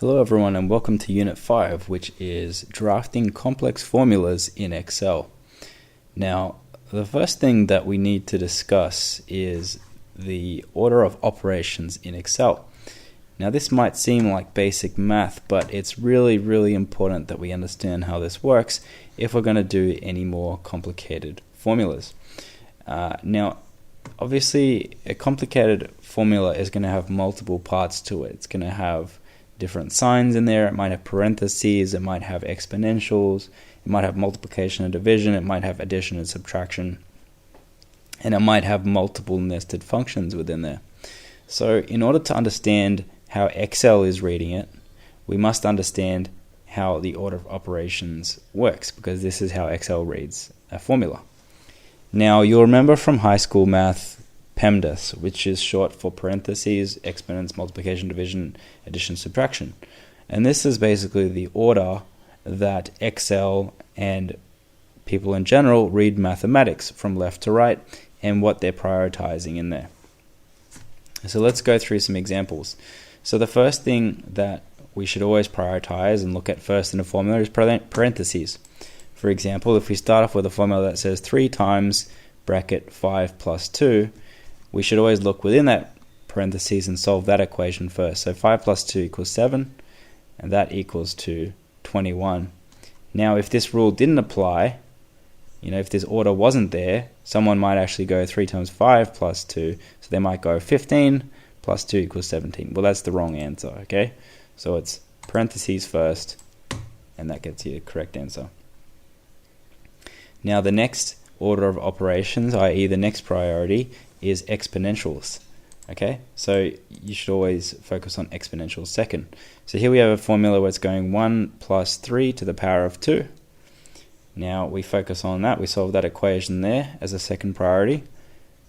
Hello everyone and welcome to Unit 5, which is drafting complex formulas in Excel. Now, the first thing that we need to discuss is the order of operations in Excel. Now, this might seem like basic math, but it's really important that we understand how this works if we're going to do any more complicated formulas. Now, obviously, a complicated formula is going to have multiple parts to it. It's going to have different signs in there. It might have parentheses, it might have exponentials, it might have multiplication and division, it might have addition and subtraction, and it might have multiple nested functions within there. So in order to understand how Excel is reading it, we must understand how the order of operations works, because this is how Excel reads a formula. Now, you'll remember from high school math PEMDAS, which is short for parentheses, exponents, multiplication, division, addition, subtraction. And this is basically the order that Excel and people in general read mathematics from left to right and what they're prioritizing in there. So let's go through some examples. So the first thing that we should always prioritize and look at first in a formula is parentheses. For example, if we start off with a formula that says 3 times bracket 5 plus 2, we should always look within that parentheses and solve that equation first. So 5 plus 2 equals 7, and that equals to 21. Now, if this rule didn't apply, if this order wasn't there, someone might actually go 3 times 5 plus 2, so they might go 15 plus 2 equals 17. Well, that's the wrong answer, okay? So it's parentheses first, and that gets you the correct answer. Now, the next order of operations, i.e. the next priority, is exponentials. Okay, so you should always focus on exponentials second. So here we have a formula where it's going 1 plus 3 to the power of 2. Now we focus on that, we solve that equation there as a second priority.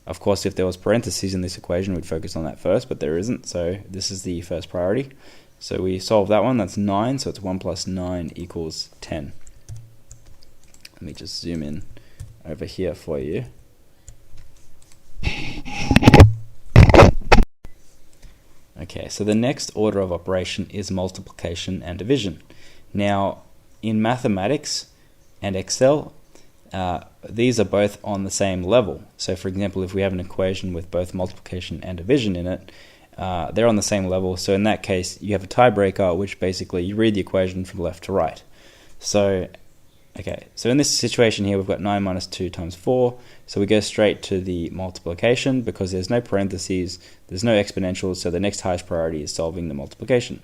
Of course, if there was parentheses in this equation, we'd focus on that first, but there isn't, so this is the first priority. So we solve that one, that's 9, so it's 1 plus 9 equals 10. Let me just zoom in over here for you. Okay, so the next order of operation is multiplication and division. Now, in mathematics and Excel, these are both on the same level. So for example, if we have an equation with both multiplication and division in it, they're on the same level. So in that case, you have a tiebreaker, which basically you read the equation from left to right. So in this situation here, we've got 9 minus 2 times 4. So we go straight to the multiplication because there's no parentheses, there's no exponentials, so the next highest priority is solving the multiplication.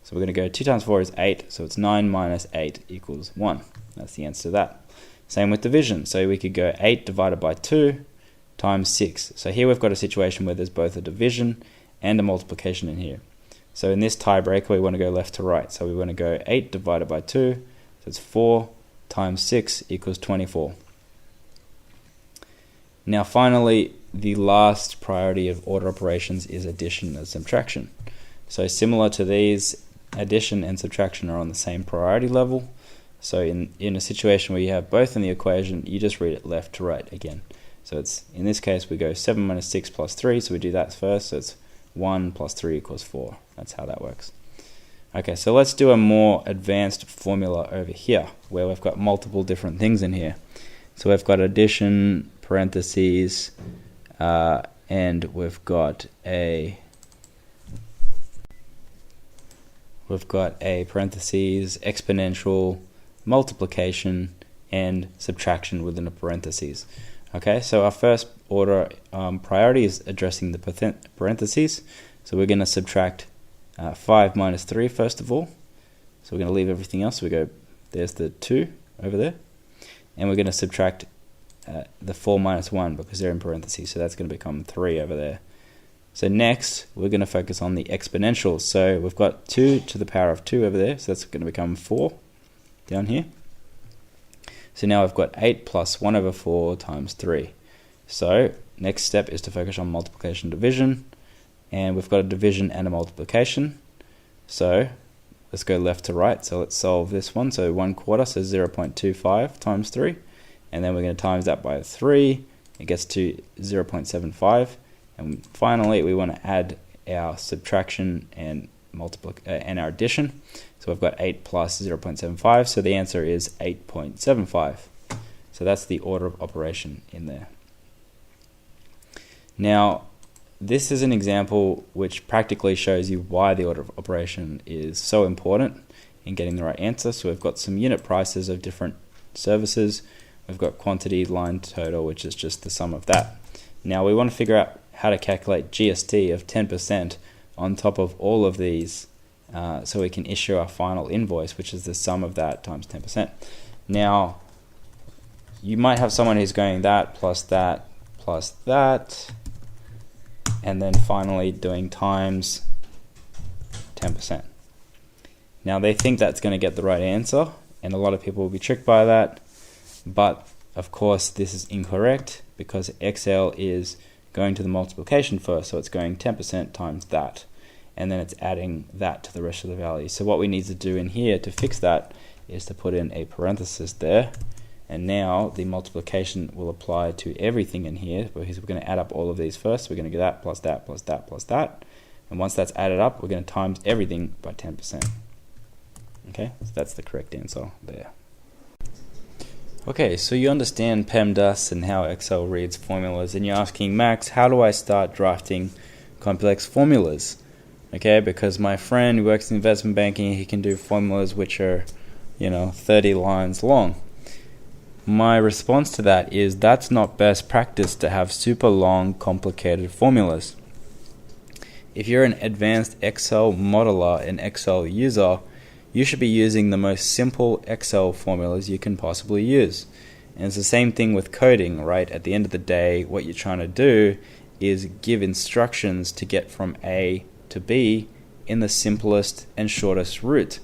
So we're going to go 2 times 4 is 8, so it's 9 minus 8 equals 1. That's the answer to that. Same with division. So we could go 8 divided by 2 times 6. So here we've got a situation where there's both a division and a multiplication in here. So in this tiebreaker, we want to go left to right. So we want to go 8 divided by 2, so it's 4 times 6 equals 24. Now finally, the last priority of order operations is addition and subtraction. So similar to these, addition and subtraction are on the same priority level. So in a situation where you have both in the equation, you just read it left to right again. So it's, in this case, we go 7 minus 6 plus 3, so we do that first, so it's 1 plus 3 equals 4. That's how that works. Okay, so let's do a more advanced formula over here, where we've got multiple different things in here. So we've got addition, parentheses, and we've got a parentheses, exponential, multiplication, and subtraction within a parentheses. Okay, so our first order priority is addressing the parentheses. So we're going to subtract 5 minus 3 first of all. So we're going to leave everything else. We go, there's the 2 over there. And we're going to subtract the 4 minus 1 because they're in parentheses. So that's going to become 3 over there. So next, we're going to focus on the exponentials. So we've got 2 to the power of 2 over there. So that's going to become 4 down here. So now I've got 8 plus 1 over 4 times 3. So next step is to focus on multiplication and division. And we've got a division and a multiplication. So let's go left to right. So let's solve this one. So 1/4, so 0.25 times 3. And then we're going to times that by 3. It gets to 0.75. And finally, we want to add our subtraction and and our addition. So we've got 8 plus 0.75, so the answer is 8.75. So that's the order of operation in there. Now, this is an example which practically shows you why the order of operation is so important in getting the right answer. So we've got some unit prices of different services. We've got quantity, line total, which is just the sum of that. Now we want to figure out how to calculate GST of 10% on top of all of these, so we can issue our final invoice, which is the sum of that times 10%. Now, you might have someone who's going that, and then finally doing times 10%. Now, they think that's going to get the right answer, and a lot of people will be tricked by that, but of course this is incorrect because Excel is going to the multiplication first, so it's going 10% times that, and then it's adding that to the rest of the values. So what we need to do in here to fix that is to put in a parenthesis there, and now the multiplication will apply to everything in here, because we're going to add up all of these first. We're going to get that plus that plus that plus that, and once that's added up, we're going to times everything by 10%. Okay, so that's the correct answer there. Okay, so you understand PEMDAS and how Excel reads formulas, and you're asking, Max, how do I start drafting complex formulas? Okay, because my friend who works in investment banking, he can do formulas which are, 30 lines long. My response to that is that's not best practice to have super long, complicated formulas. If you're an advanced Excel modeler and Excel user, you should be using the most simple Excel formulas you can possibly use. And it's the same thing with coding, right? At the end of the day, what you're trying to do is give instructions to get from A to B in the simplest and shortest route.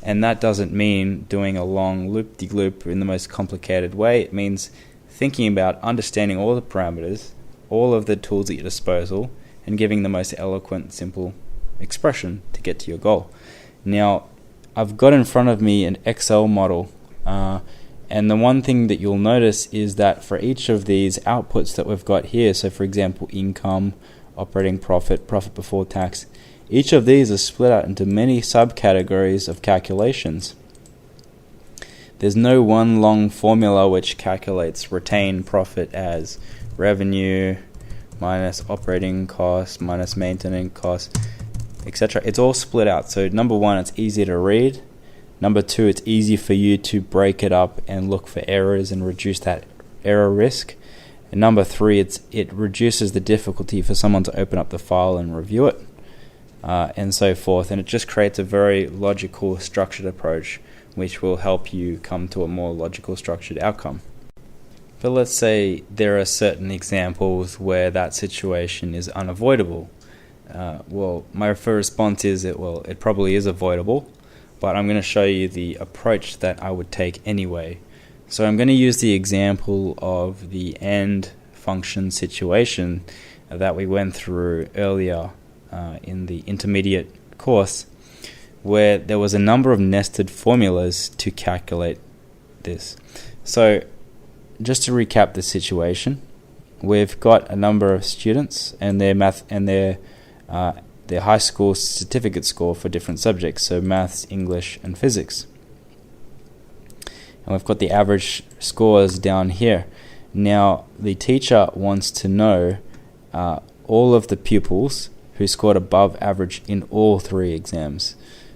And that doesn't mean doing a long loop-de-loop in the most complicated way. It means thinking about understanding all the parameters, all of the tools at your disposal, and giving the most eloquent, simple expression to get to your goal. Now, I've got in front of me an Excel model, and the one thing that you'll notice is that for each of these outputs that we've got here, so for example income, operating profit, profit before tax, each of these is split out into many subcategories of calculations. There's no one long formula which calculates retained profit as revenue minus operating costs minus maintenance costs, etc. It's all split out. So number one, it's easy to read. Number two, it's easy for you to break it up and look for errors and reduce that error risk. And number three, it reduces the difficulty for someone to open up the file and review it, and so forth. And it just creates a very logical, structured approach which will help you come to a more logical, structured outcome. But let's say there are certain examples where that situation is unavoidable. Well, my first response is it probably is avoidable, but I'm going to show you the approach that I would take anyway. So I'm going to use the example of the AND function situation that we went through earlier in the intermediate course, where there was a number of nested formulas to calculate this. So just to recap the situation, we've got a number of students and their math and their high school certificate score for different subjects, so maths, English, and physics. And we've got the average scores down here. Now, the teacher wants to know all of the pupils who scored above average in all three exams.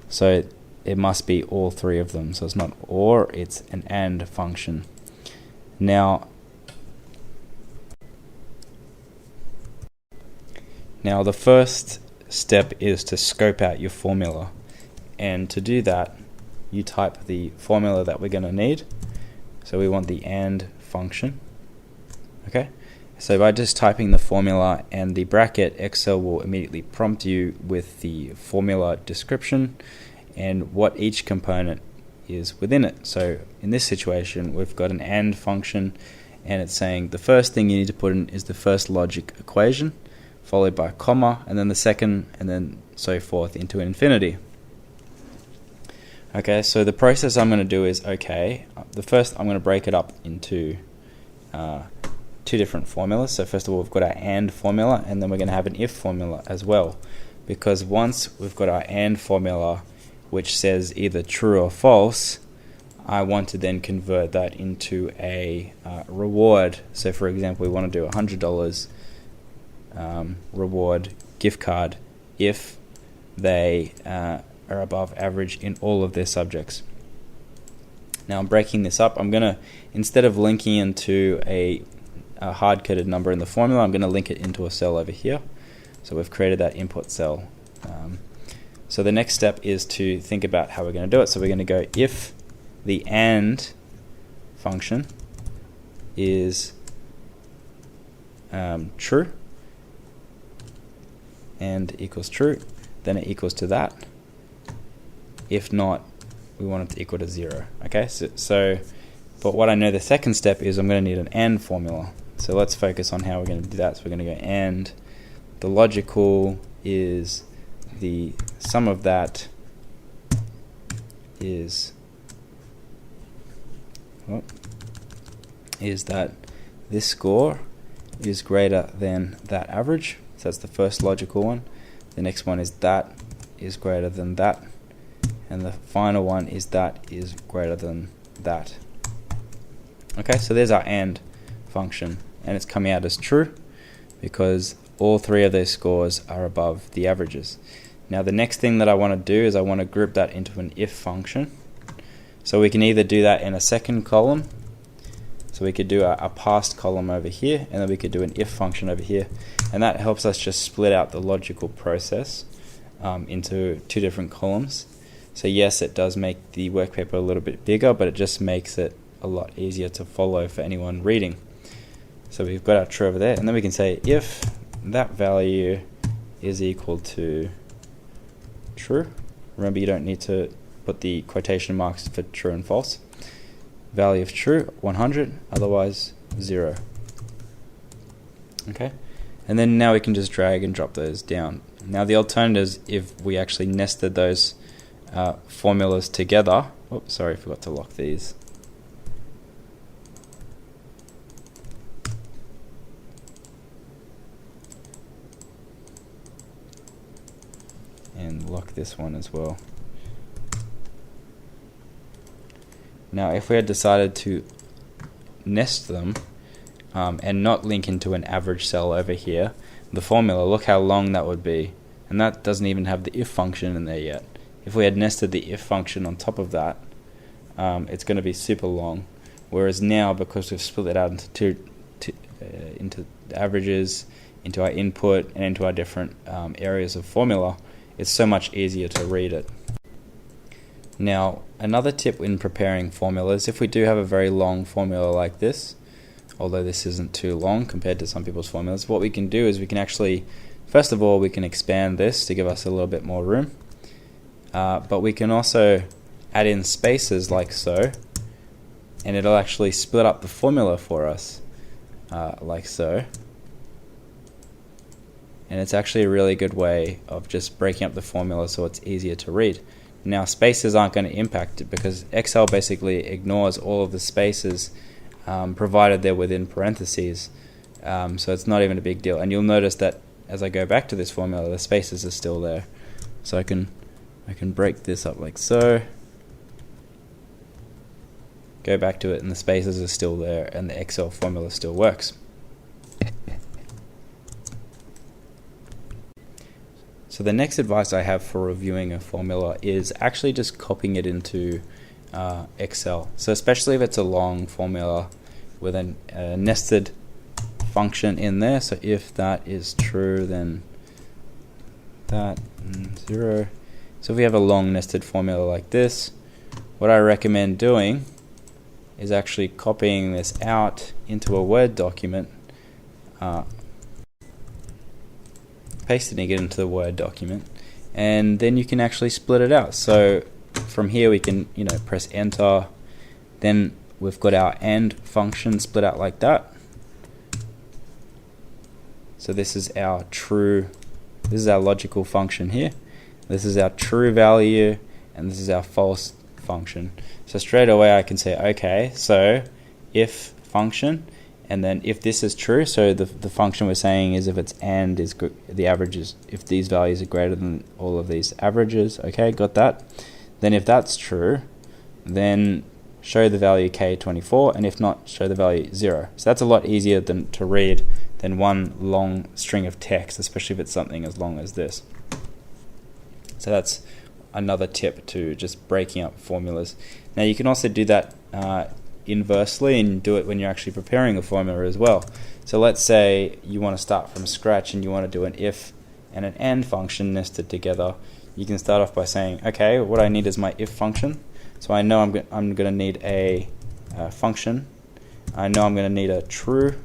So it must be all three of them. So it's not or, it's an AND function. Now the first step is to scope out your formula, and to do that you type the formula that we're going to need. So we want the AND function. Okay, so by just typing the formula and the bracket, Excel will immediately prompt you with the formula description and what each component is within it. So in this situation we've got an AND function, and it's saying the first thing you need to put in is the first logic equation, followed by a comma, and then the second, and then so forth into infinity. Okay, so the process I'm going to do is, the first I'm going to break it up into two different formulas. So first of all, we've got our AND formula, and then we're going to have an IF formula as well. because once we've got our AND formula which says either true or false, I want to then convert that into a reward. So for example, we want to do $100 reward gift card if they are above average in all of their subjects. Now I'm breaking this up. I'm going to, instead of linking into a hard-coded number in the formula, I'm going to link it into a cell over here. So we've created that input cell. So the next step is to think about how we're going to do it. So we're going to go if the AND function is true, and equals true, then it equals to that. If not, we want it to equal to 0. Okay, but what I know the second step is I'm going to need an AND formula. So let's focus on how we're going to do that. So we're going to go AND. The logical is the sum of that is that this score is greater than that average. So that's the first logical one. The next one is that is greater than that. And the final one is that is greater than that. Okay, so there's our AND function. And it's coming out as true because all three of those scores are above the averages. Now the next thing that I want to do is I want to group that into an if function. So we can either do that in a second column. So we could do a past column over here, and then we could do an if function over here. And that helps us just split out the logical process into two different columns. So yes, it does make the workpaper a little bit bigger, but it just makes it a lot easier to follow for anyone reading. So we've got our true over there, and then we can say if that value is equal to true. Remember, you don't need to put the quotation marks for true and false. Value of true, 100, otherwise 0. Okay, and then now we can just drag and drop those down. Now the alternative is if we actually nested those formulas together. Oops, sorry, I forgot to lock these. And lock this one as well. Now if we had decided to nest them and not link into an average cell over here, the formula, look how long that would be. And that doesn't even have the if function in there yet. If we had nested the if function on top of that, it's going to be super long. Whereas now, because we've split it out into into the averages, into our input, and into our different areas of formula, it's so much easier to read it. Now, another tip in preparing formulas, if we do have a very long formula like this, although this isn't too long compared to some people's formulas, what we can do is we can actually, first of all, we can expand this to give us a little bit more room. But we can also add in spaces like so, and it'll actually split up the formula for us like so. And it's actually a really good way of just breaking up the formula so it's easier to read. Now spaces aren't going to impact it because Excel basically ignores all of the spaces provided they're within parentheses. So it's not even a big deal. And you'll notice that as I go back to this formula, the spaces are still there. So I can break this up like so, go back to it, and the spaces are still there, and the Excel formula still works. So the next advice I have for reviewing a formula is actually just copying it into Excel. So especially if it's a long formula with a nested function in there. So if that is true, then that 0. So if we have a long nested formula like this, what I recommend doing is actually copying this out into a Word document, pasting it into the Word document, and then you can actually split it out. So from here we can, press enter, then we've got our AND function split out like that. So this is our true, this is our logical function here, this is our true value, and this is our false function. So straight away I can say, okay, so if function, and then if this is true, so the function we're saying is if it's and is the average is if these values are greater than all of these averages. Okay, got that? Then if that's true, then show the value k24, and if not, show the value 0. So that's a lot easier to read than one long string of text, especially if it's something as long as this. So that's another tip to just breaking up formulas. Now you can also do that inversely and do it when you're actually preparing a formula as well. So let's say you want to start from scratch and you want to do an if and an and function nested together. You can start off by saying, okay, what I need is my if function. So I know I'm going to need a function. I know I'm going to need a true.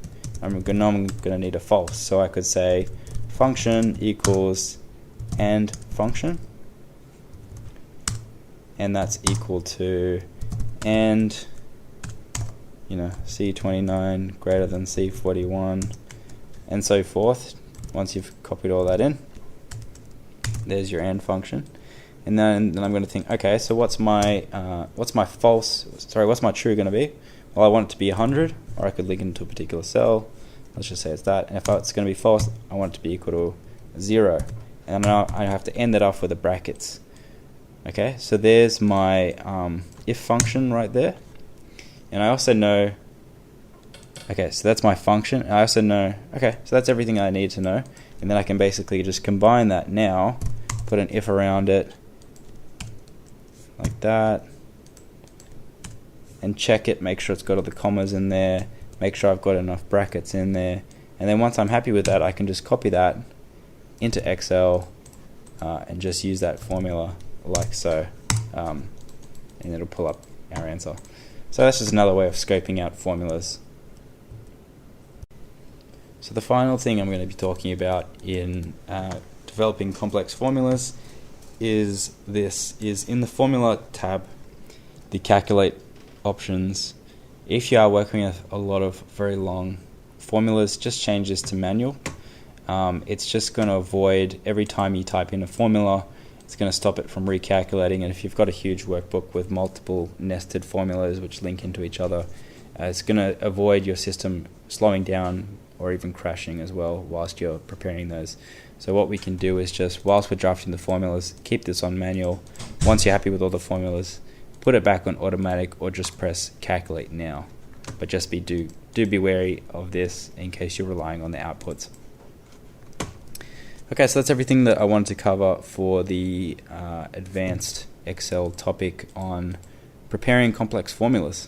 I know I'm going to need a false. So I could say function equals and function, and that's equal to and C29 greater than C41, and so forth. Once you've copied all that in, there's your and function. And then I'm going to think, okay, so what's my true going to be? Well, I want it to be 100, or I could link it into a particular cell. Let's just say it's that. And if it's going to be false, I want it to be equal to 0. And now I have to end that off with the brackets. Okay, so there's my if function right there. And I also know, okay, so that's my function. I also know, okay, so that's everything I need to know. And then I can basically just combine that now, put an if around it, like that, and check it, make sure it's got all the commas in there, make sure I've got enough brackets in there, and then once I'm happy with that, I can just copy that into Excel and just use that formula like so, and it'll pull up our answer. So that's just another way of scoping out formulas. So the final thing I'm going to be talking about in developing complex formulas is in the formula tab, the calculate options. If you are working with a lot of very long formulas, just change this to manual. It's just going to avoid every time you type in a formula, it's going to stop it from recalculating. And if you've got a huge workbook with multiple nested formulas which link into each other, it's going to avoid your system slowing down or even crashing as well whilst you're preparing those. So what we can do is just, whilst we're drafting the formulas, keep this on manual. Once you're happy with all the formulas, put it back on automatic or just press calculate now. But just do be wary of this in case you're relying on the outputs. Okay, so that's everything that I wanted to cover for the advanced Excel topic on preparing complex formulas.